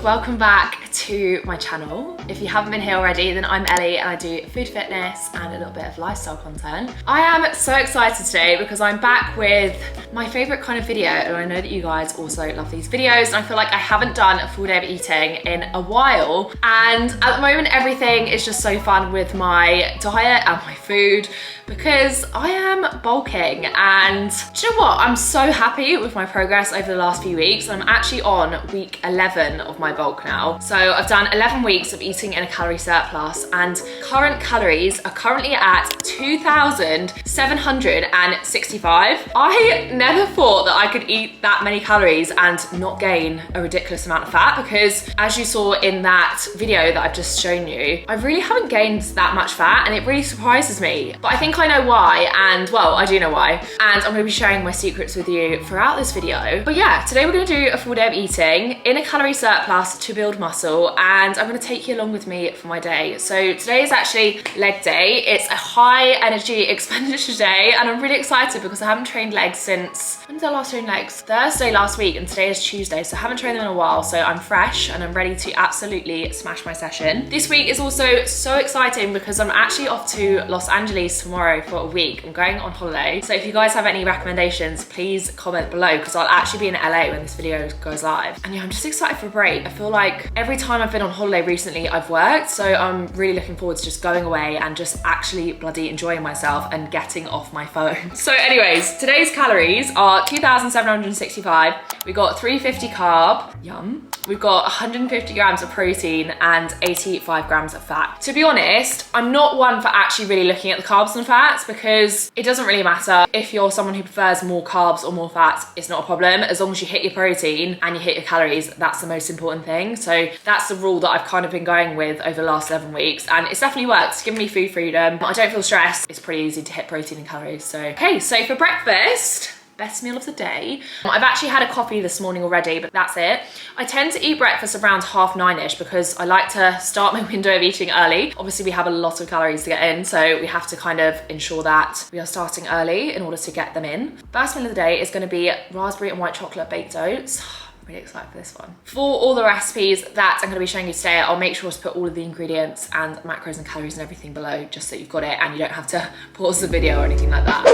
welcome back to my channel. If you haven't been here already, then I'm Ellie and I do food fitness and a little bit of lifestyle content. I am so excited today because I'm back with my favorite kind of video, and I know that you guys also love these videos, and I feel like I haven't done a full day of eating in a while, and at the moment everything is just so fun with my diet and my food because I am bulking. And do you know what? I'm so happy with my progress over the last few weeks. I'm actually on week 11 of my bulk now. So I've done 11 weeks of eating in a calorie surplus, and current calories are currently at 2,765. I never thought that I could eat that many calories and not gain a ridiculous amount of fat, because as you saw in that video that I've just shown you, I really haven't gained that much fat, and it really surprises me. But I think I know why, and well, I do know why, and I'm gonna be sharing my secrets with you throughout this video. But yeah, today we're gonna do a full day of eating in a calorie surplus to build muscle, and I'm gonna take you along with me for my day. So today is actually leg day. It's a high energy expenditure day, and I'm really excited because I haven't trained legs since, when did I last train legs? Thursday last week, and today is Tuesday, so I haven't trained them in a while, so I'm fresh and I'm ready to absolutely smash my session. This week is also so exciting because I'm actually off to Los Angeles tomorrow for a week. I'm going on holiday, so if you guys have any recommendations, please comment below, because I'll actually be in LA when this video goes live. And yeah, I'm just excited for a break. I feel like every time I've been on holiday recently, I've worked, so I'm really looking forward to just going away and just actually bloody enjoying myself and getting off my phone. So anyways, today's calories are 2,765. We got 350 carb, yum. We've got 150 grams of protein and 85 grams of fat. To be honest, I'm not one for actually really looking at the carbs and fats, because it doesn't really matter. If you're someone who prefers more carbs or more fats, it's not a problem. As long as you hit your protein and you hit your calories, that's the most important thing. So that's the rule that I've kind of been going with over the last 11 weeks, and it's definitely worked. It's given me food freedom. I don't feel stressed. It's pretty easy to hit protein and calories. So, okay, so for breakfast, best meal of the day. I've actually had a coffee this morning already, but that's it. I tend to eat breakfast around 9:30ish because I like to start my window of eating early. Obviously, we have a lot of calories to get in, so we have to kind of ensure that we are starting early in order to get them in. First meal of the day is going to be raspberry and white chocolate baked oats. I'm really excited for this one. For all the recipes that I'm going to be showing you today, I'll make sure to put all of the ingredients and macros and calories and everything below, just so you've got it and you don't have to pause the video or anything like that.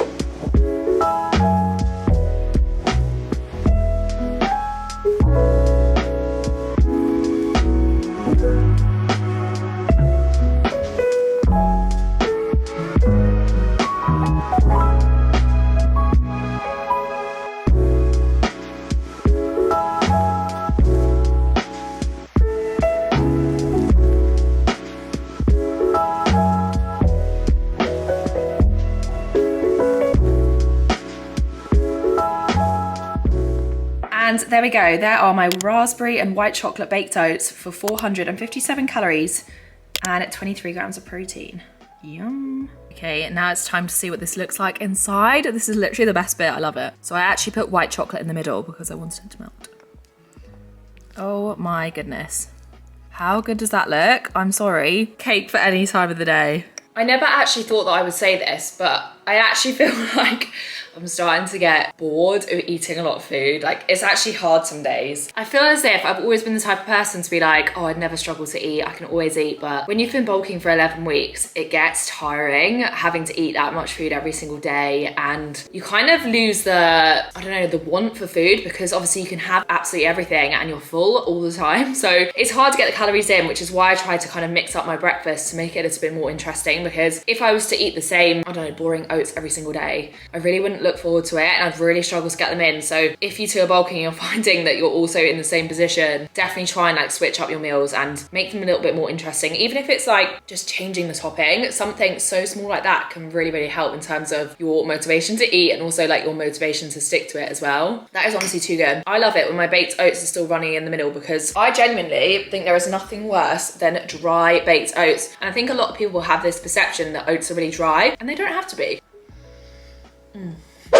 And there we go, there are my raspberry and white chocolate baked oats for 457 calories and 23 grams of protein. Yum. Okay, now it's time to see what this looks like inside. This is literally the best bit, I love it. So I actually put white chocolate in the middle because I wanted it to melt. Oh my goodness. How good does that look? I'm sorry. Cake for any time of the day. I never actually thought that I would say this, but I actually feel like I'm starting to get bored of eating a lot of food. Like, it's actually hard some days. I feel as if I've always been the type of person to be like, oh, I'd never struggle to eat, I can always eat. But when you've been bulking for 11 weeks, it gets tiring having to eat that much food every single day. And you kind of lose the, I don't know, the want for food, because obviously you can have absolutely everything and you're full all the time. So it's hard to get the calories in, which is why I try to kind of mix up my breakfast to make it a little bit more interesting. Because if I was to eat the same, I don't know, boring oats every single day, I really wouldn't look forward to it, and I'd really struggle to get them in. So if you two are bulking and you're finding that you're also in the same position, definitely try and like switch up your meals and make them a little bit more interesting. Even if it's like just changing the topping, something so small like that can really, really help in terms of your motivation to eat, and also like your motivation to stick to it as well. That is honestly too good. I love it when my baked oats are still running in the middle, because I genuinely think there is nothing worse than dry baked oats. And I think a lot of people have this perception that oats are really dry, and they don't have to be.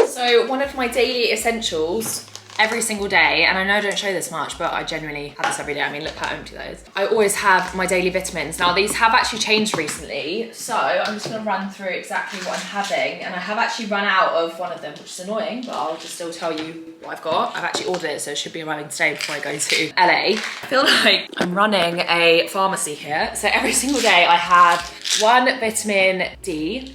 So one of my daily essentials every single day, and I know I don't show this much, but I genuinely have this every day. I mean, look how empty that is. I always have my daily vitamins. Now, these have actually changed recently, so I'm just gonna run through exactly what I'm having, and I have actually run out of one of them, which is annoying, but I'll just still tell you what I've got. I've actually ordered it, so it should be arriving today before I go to LA. I feel like I'm running a pharmacy here. So every single day I have one vitamin D.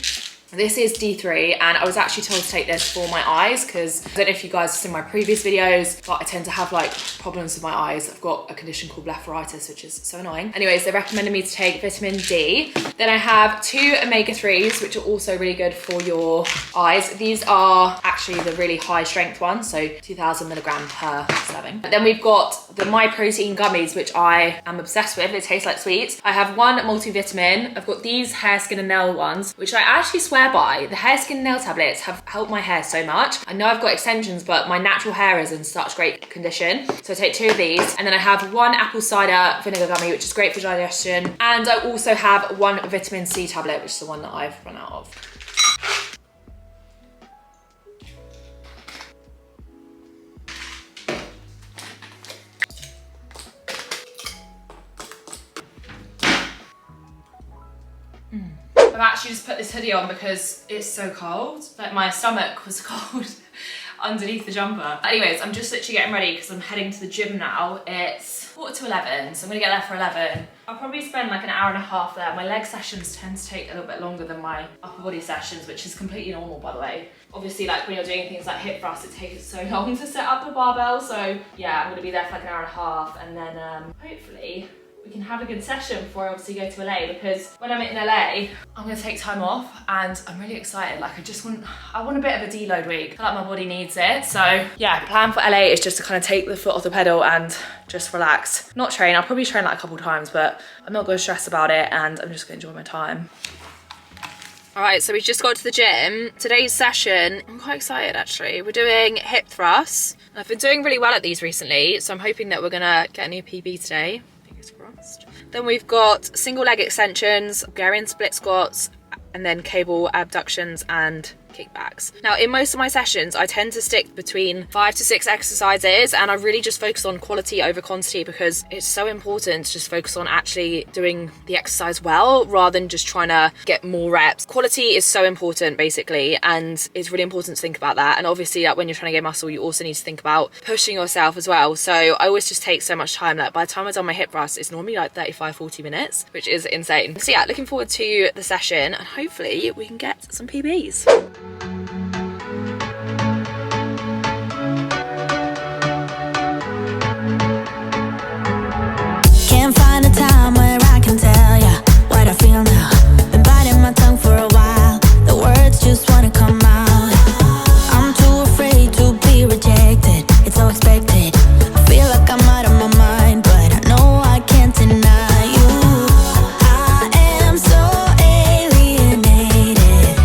This is D3, and I was actually told to take this for my eyes because I don't know if you guys have seen my previous videos, but I tend to have like problems with my eyes. I've got a condition called blepharitis, which is so annoying. Anyways, they recommended me to take vitamin D. Then I have 2 omega-3s, which are also really good for your eyes. These are actually the really high strength ones, so 2,000 milligram per serving. But then we've got the myprotein gummies, which I am obsessed with. They taste like sweets. I have 1 multivitamin. I've got these hair, skin and nail ones, which I actually swear by. The hair, skin and nail tablets have helped my hair so much. I know I've got extensions, but my natural hair is in such great condition. So I take 2 of these, and then I have 1 apple cider vinegar gummy, which is great for digestion. And I also have 1 vitamin C tablet, which is the one that I've run out of. I've actually just put this hoodie on because it's so cold. Like my stomach was cold underneath the jumper. Anyways, I'm just literally getting ready because I'm heading to the gym now. It's 11:15, so I'm gonna get there for 11. I'll probably spend like an hour and a half there. My leg sessions tend to take a little bit longer than my upper body sessions, which is completely normal, by the way. Obviously, like when you're doing things like hip thrusts, it takes so long to set up a barbell. So yeah, I'm gonna be there for like an hour and a half, and then hopefully we can have a good session before I obviously go to LA, because when I'm in LA, I'm gonna take time off and I'm really excited. Like I want a bit of a deload week. I feel like my body needs it. So yeah, plan for LA is just to kind of take the foot off the pedal and just relax. Not train, I'll probably train like a couple times, but I'm not gonna stress about it and I'm just gonna enjoy my time. All right, so we've just got to the gym. Today's session, I'm quite excited actually. We're doing hip thrusts. I've been doing really well at these recently, so I'm hoping that we're gonna get a new PB today. Crossed. Then we've got single leg extensions, Bulgarian split squats, and then cable abductions and kickbacks. Now, in most of my sessions, I tend to stick between 5 to 6 exercises, and I really just focus on quality over quantity because it's so important to just focus on actually doing the exercise well rather than just trying to get more reps. Quality is so important, basically, and it's really important to think about that. And obviously, like, when you're trying to get muscle, you also need to think about pushing yourself as well. So I always just take so much time that by the time I've done my hip thrust, it's normally like 35-40 minutes, which is insane. So yeah, looking forward to the session, and hopefully we can get some PBs. Can't find a time where I can tell ya what I feel now. Been biting my tongue for a while. The words just wanna come out. I'm too afraid to be rejected. It's so expected. I feel like I'm out of my mind, but I know I can't deny you. I am so alienated.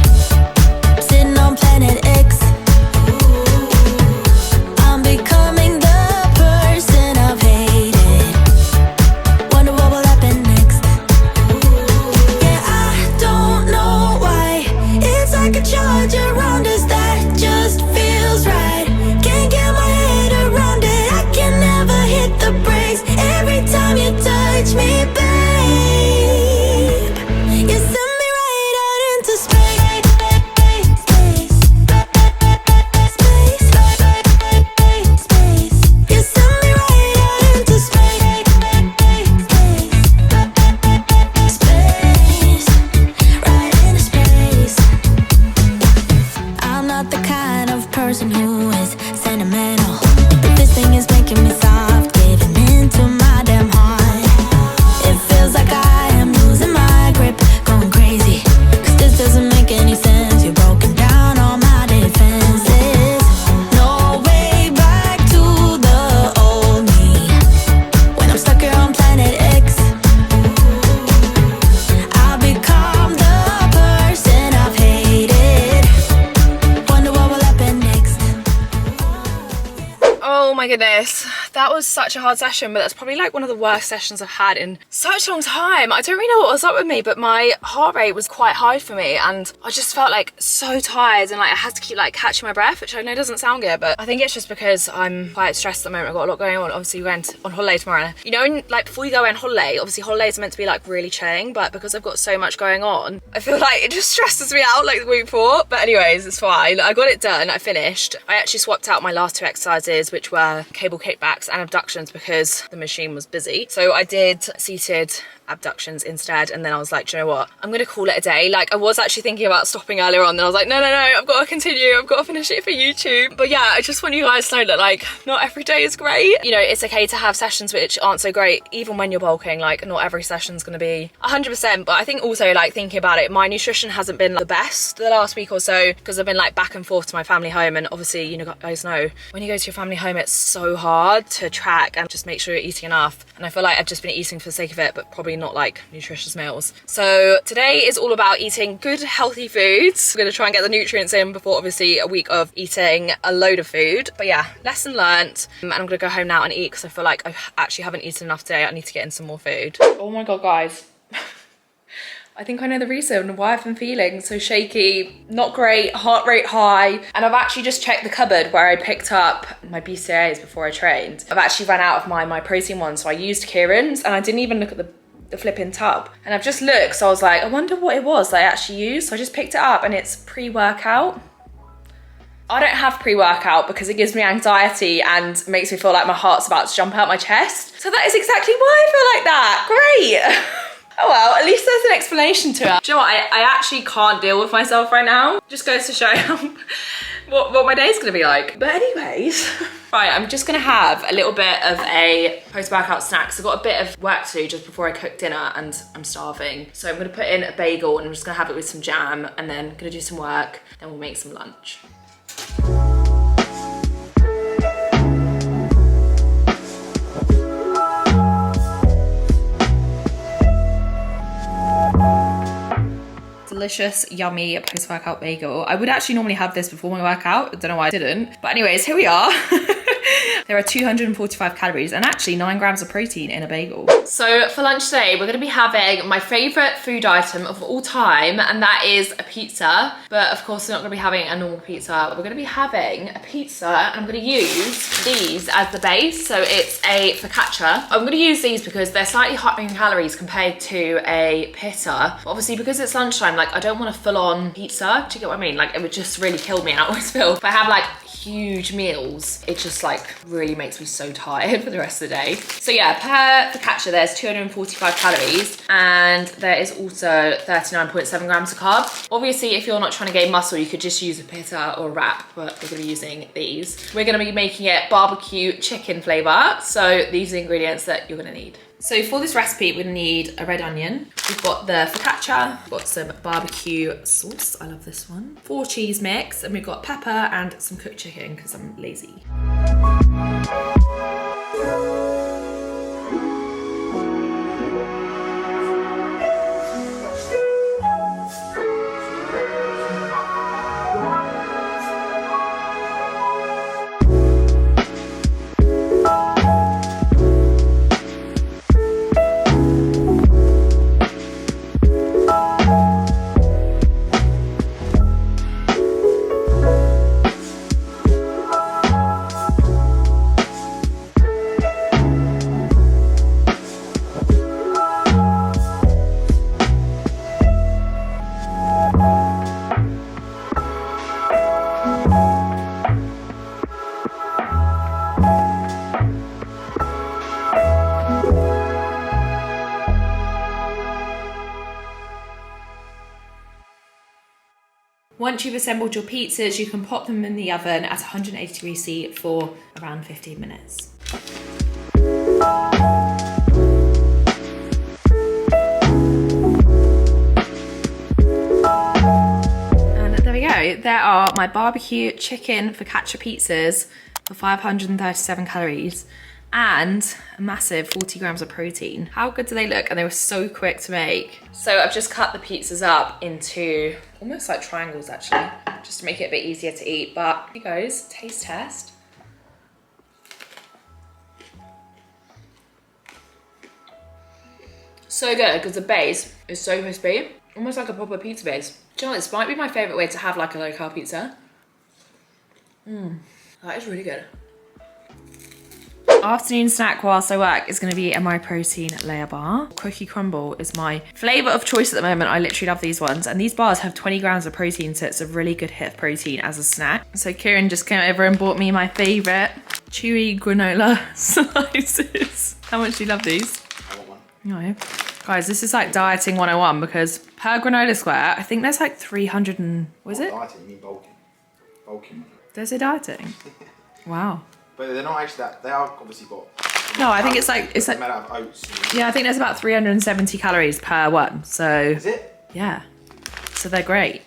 my goodness, that was such a hard session, but that's probably like one of the worst sessions I've had in such a long time. I don't really know what was up with me, but my heart rate was quite high for me and I just felt like so tired and like I had to keep like catching my breath, which I know doesn't sound good, but I think it's just because I'm quite stressed at the moment. I've got a lot going on. Obviously, we're going on holiday tomorrow. You know, and, like before you go on holiday, obviously holidays are meant to be like really chilling, but because I've got so much going on, I feel like it just stresses me out like the week before. But anyways, it's fine. I got it done. I finished. I actually swapped out my last 2 exercises, which were cable kickbacks and abductions because the machine was busy. So I did seated abductions instead, and then I was like, do you know what, I'm gonna call it a day. Like I was actually thinking about stopping earlier on, then I was like, no, I've got to continue, I've got to finish it for YouTube. But yeah, I just want you guys to know that like not every day is great. You know, it's okay to have sessions which aren't so great even when you're bulking. Like not every session's gonna be 100%, but I think also like thinking about it, my nutrition hasn't been like, the best the last week or so because I've been like back and forth to my family home, and obviously you know, guys know when you go to your family home it's so hard to track and just make sure you're eating enough. And I feel like I've just been eating for the sake of it, but probably not like nutritious meals. So today is all about eating good healthy foods. I'm gonna try and get the nutrients in before obviously a week of eating a load of food. But yeah, lesson learnt. And I'm gonna go home now and eat because I feel like I actually haven't eaten enough today. I need to get in some more food. Oh my god, guys. I think I know the reason why I've been feeling so shaky, not great, heart rate high. And I've actually just checked the cupboard where I picked up my BCAAs before I trained. I've actually run out of my myprotein one, so I used Kieran's and I didn't even look at the flipping tub. And I've just looked, so I was like, I wonder what it was that I actually used. So I just picked it up and it's pre-workout. I don't have pre-workout because it gives me anxiety and makes me feel like my heart's about to jump out my chest. So that is exactly why I feel like that. Great. Oh well, at least there's an explanation to it. Do you know what, I actually can't deal with myself right now. Just goes to show what my day's gonna be like. But anyways, right, I'm just gonna have a little bit of a post-workout snack. So I've got a bit of work to do just before I cook dinner and I'm starving. So I'm gonna put in a bagel and I'm just gonna have it with some jam and then gonna do some work, then we'll make some lunch. Delicious, yummy post-workout bagel. I would actually normally have this before my workout. I don't know why I didn't. But anyways, here we are. There are 245 calories and actually 9 grams of protein in a bagel. So for lunch today, we're gonna be having my favorite food item of all time, and that is a pizza. But of course, we're not gonna be having a normal pizza. We're gonna be having a pizza, and I'm gonna use these as the base. So it's a focaccia. I'm gonna use these because they're slightly higher in calories compared to a pita. But obviously, because it's lunchtime, like I don't want a full-on pizza. Do you get what I mean? Like it would just really kill me. And I always feel if I have like huge meals, it just like really makes me so tired for the rest of the day. So yeah, per focaccia there's 245 calories and there is also 39.7 grams of carb. Obviously if you're not trying to gain muscle, you could just use a pita or a wrap, but we're gonna be using these. We're gonna be making it barbecue chicken flavor, so these are the ingredients that you're gonna need. So for this recipe, we're gonna need a red onion. We've got the focaccia, we've got some barbecue sauce, I love this one. 4 cheese mix, and we've got pepper and some cooked chicken because I'm lazy. Once you've assembled your pizzas, you can pop them in the oven at 180 degrees C for around 15 minutes. And there we go. There are my barbecue chicken focaccia pizzas for 537 calories and a massive 40 grams of protein. How good do they look? And they were so quick to make. So I've just cut the pizzas up into almost like triangles actually, just to make it a bit easier to eat. But here goes, taste test. So good, because the base is so crispy. Almost like a proper pizza base. Do you know what, this might be my favourite way to have like a low carb pizza. That is really good. Afternoon snack whilst I work is going to be a myprotein layer bar. Cookie crumble is my flavour of choice at the moment. I literally love these ones, and these bars have 20 grams of protein, so it's a really good hit of protein as a snack. So Kieran just came over and bought me my favourite chewy granola slices. How much do you love these? I want one. No. Guys, this is like dieting 101 because per granola square, I think there's like 300 and... what is it? Dieting, you mean bulking. Bulking. There's a dieting? Wow. But they're not actually that, they are obviously got... No, I think it's like... made out of oats. Yeah, I think there's about 370 calories per one, so... Is it? Yeah. So they're great.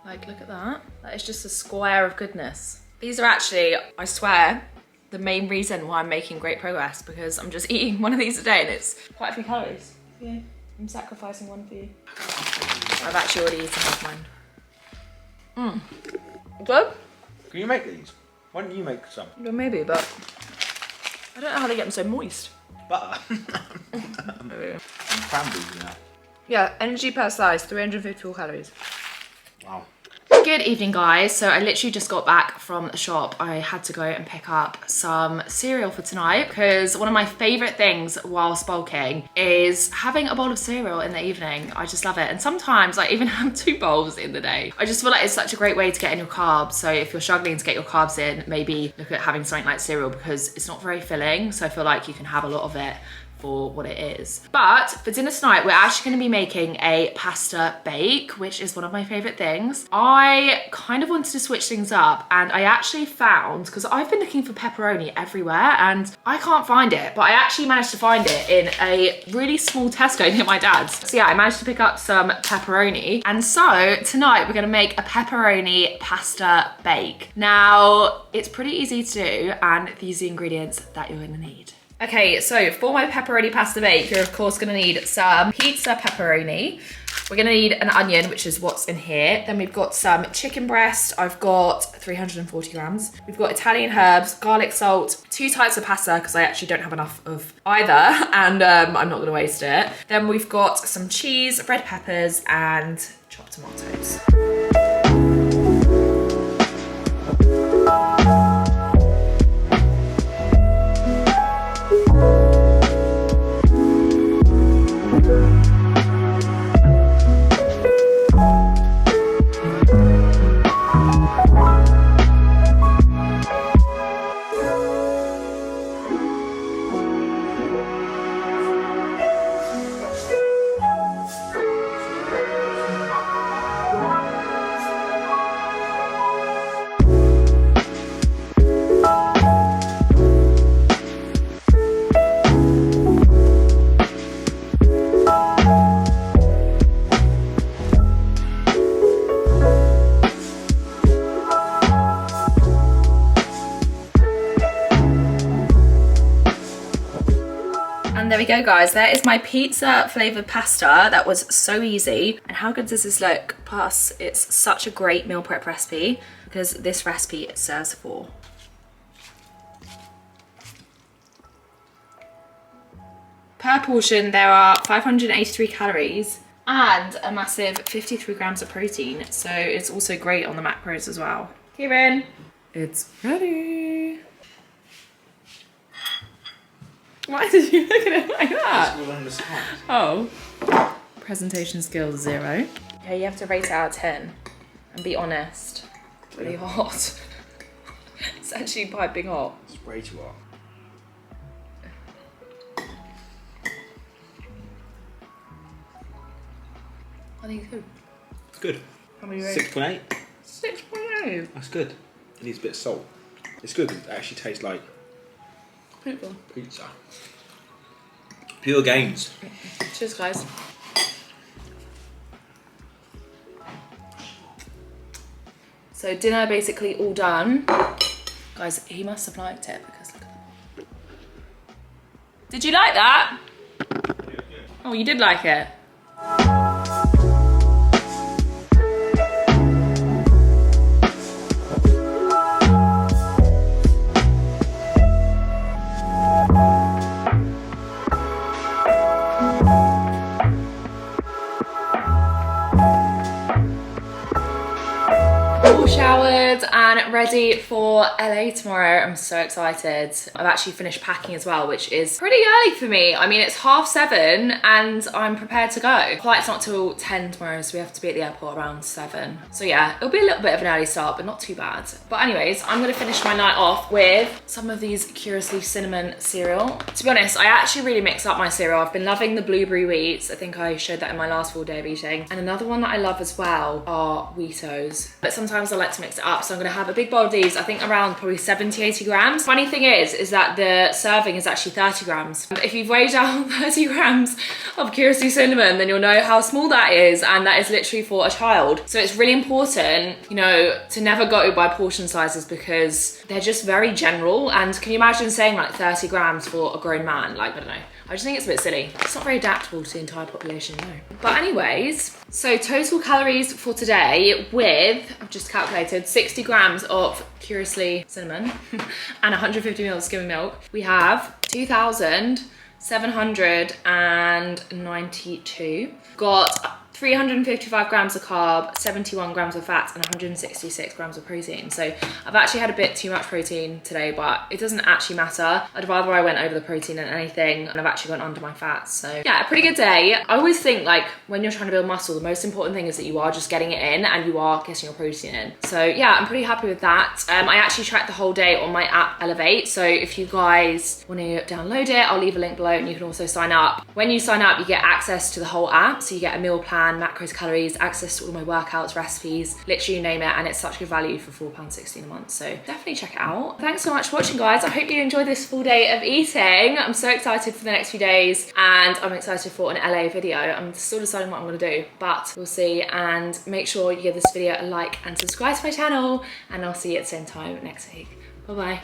Like, look at that. That is just a square of goodness. These are actually, I swear, the main reason why I'm making great progress, because I'm just eating one of these a day and it's quite a few calories. Yeah, I'm sacrificing one for you. I've actually already eaten half mine. Good? Can you make these? Why don't you make some? Well, maybe, but I don't know how they get them so moist. Butter. And cranberries in that. Yeah, energy per slice, 354 calories. Wow. Good evening, guys. So I literally just got back from the shop. I had to go and pick up some cereal for tonight because one of my favorite things whilst bulking is having a bowl of cereal in the evening. I just love it. And sometimes I even have 2 bowls in the day. I just feel like it's such a great way to get in your carbs. So if you're struggling to get your carbs in, maybe look at having something like cereal because it's not very filling. So I feel like you can have a lot of it for what it is. But for dinner tonight, we're actually going to be making a pasta bake, which is one of my favorite things. I kind of wanted to switch things up, and I actually found, because I've been looking for pepperoni everywhere and I can't find it, but I actually managed to find it in a really small Tesco near my dad's. So yeah, I managed to pick up some pepperoni, and so tonight we're going to make a pepperoni pasta bake. Now, it's pretty easy to do, and these are the ingredients that you're going to need. Okay, so for my pepperoni pasta bake, you're of course gonna need some pizza pepperoni. We're gonna need an onion, which is what's in here. Then we've got some chicken breast. I've got 340 grams. We've got Italian herbs, garlic salt, 2 types of pasta, because I actually don't have enough of either, and I'm not gonna waste it. Then we've got some cheese, red peppers, and chopped tomatoes. And there we go, guys. There is my pizza flavored pasta. That was so easy. And how good does this look? Plus, it's such a great meal prep recipe because this recipe serves 4. Per portion, there are 583 calories and a massive 53 grams of protein. So it's also great on the macros as well. Kieran, it's ready. Why did you look at it like that? Oh. Presentation skills 0. Yeah, you have to rate it out of 10 and be honest. Really hot. It's actually piping hot. It's way too hot. I think it's good. It's good. How many rate? 6.8. 6.8. That's good. It needs a bit of salt. It's good because it actually tastes like pizza. Pure gains. Cheers, guys. So dinner basically all done. Guys, he must have liked it because look at that. Did you like that? Oh, you did like it? All showered and ready for LA tomorrow. I'm so excited. I've actually finished packing as well, which is pretty early for me. I mean, it's 7:30 and I'm prepared to go. Flight's not till 10 tomorrow, so we have to be at the airport around 7. So yeah, it'll be a little bit of an early start, but not too bad. But anyways, I'm gonna finish my night off with some of these Curiously Cinnamon cereal. To be honest, I actually really mix up my cereal. I've been loving the blueberry wheats. I think I showed that in my last full day of eating. And another one that I love as well are Wheatos. But sometimes I like to mix it up. So I'm gonna have a big bowl of these, I think around probably 70, 80 grams. Funny thing is that the serving is actually 30 grams. If you've weighed down 30 grams of Curiously Cinnamon, then you'll know how small that is. And that is literally for a child. So it's really important, you know, to never go by portion sizes because they're just very general. And can you imagine saying like 30 grams for a grown man? Like, I don't know. I just think it's a bit silly. It's not very adaptable to the entire population, no. But anyways, so total calories for today with, I've just calculated, 60 grams of Curiously Cinnamon and 150 ml of skimmed milk. We have 2,792. Got 355 grams of carb, 71 grams of fat, and 166 grams of protein. So I've actually had a bit too much protein today, but it doesn't actually matter. I'd rather I went over the protein than anything, and I've actually gone under my fats. So yeah, a pretty good day. I always think like when you're trying to build muscle, the most important thing is that you are just getting it in and you are getting your protein in. So yeah, I'm pretty happy with that. I actually tracked the whole day on my app ELL-EVATE. So if you guys want to download it, I'll leave a link below and you can also sign up. When you sign up, you get access to the whole app. So you get a meal plan, macros, calories, access to all my workouts, recipes, literally you name it, and it's such good value for £4.16 a month. So definitely check it out. Thanks so much for watching, guys. I hope you enjoyed this full day of eating. I'm so excited for the next few days and I'm excited for an LA video. I'm still deciding what I'm gonna do, but we'll see. And make sure you give this video a like and subscribe to my channel, and I'll see you at the same time next week. Bye-bye.